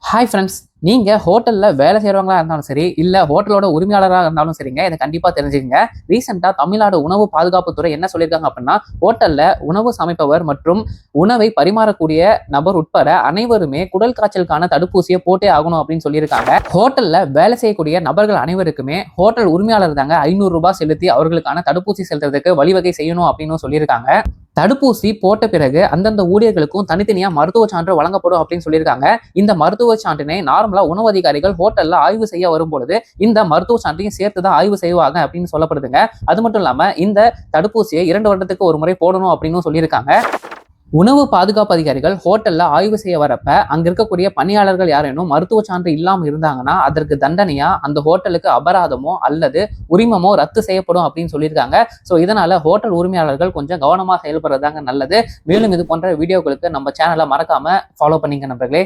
Hi friends, நீங்க ஹோட்டல்ல வேலை செய்யறவங்களா இருந்தாலும் சரி, இல்ல ஹோட்டலோட உரிமையாளராக இருந்தாலும் சரிங்க, இதை கண்டிப்பா தெரிஞ்சுக்கங்க. ரீசெண்டா தமிழ்நாடு உணவு பாதுகாப்புத்துறை என்ன சொல்லியிருக்காங்க அப்படின்னா, ஹோட்டல்ல உணவு சமைப்பவர் மற்றும் உணவை பரிமாறக்கூடிய நபர் உட்பட அனைவருமே குடல் காய்ச்சலுக்கான தடுப்பூசியை போட்டே ஆகணும் அப்படின்னு சொல்லியிருக்காங்க. ஹோட்டல்ல வேலை செய்யக்கூடிய நபர்கள் அனைவருக்குமே ஹோட்டல் உரிமையாளர் தாங்க ₹500 செலுத்தி அவர்களுக்கான தடுப்பூசி செலுத்துறதுக்கு வழிவகை செய்யணும் அப்படின்னு சொல்லியிருக்காங்க. தடுப்பூசி போட்ட பிறகு அந்தந்த ஊழியர்களுக்கும் தனித்தனியா மருத்துவ சான்று வழங்கப்படும் அப்படின்னு சொல்லியிருக்காங்க. இந்த மருத்துவ சான்றினை நார்மலா உணவு அதிகாரிகள் ஹோட்டல்ல ஆய்வு செய்ய வரும்பொழுது இந்த மருத்துவ சான்றையும் சேர்த்து தான் ஆய்வு செய்வாங்க அப்படின்னு சொல்லப்படுதுங்க. அது மட்டும் இல்லாம இந்த தடுப்பூசியை 2 வருடத்துக்கு ஒரு முறை போடணும் அப்படின்னு சொல்லியிருக்காங்க. உணவு பாதுகாப்பு அதிகாரிகள் ஹோட்டல்ல ஆய்வு செய்ய வரப்ப அங்க இருக்கக்கூடிய பணியாளர்கள் யாரேனும் மருத்துவ சான்று இல்லாம இருந்தாங்கன்னா அதற்கு தண்டனையா அந்த ஹோட்டலுக்கு அபராதமோ அல்லது உரிமமோ ரத்து செய்யப்படும் அப்படின்னு சொல்லியிருக்காங்க. ஸோ இதனால ஹோட்டல் உரிமையாளர்கள் கொஞ்சம் கவனமா செயல்படுறதாங்க நல்லது. மேலும் இது போன்ற வீடியோக்களுக்கு நம்ம சேனலை மறக்காம ஃபாலோ பண்ணிங்க நண்பர்களே.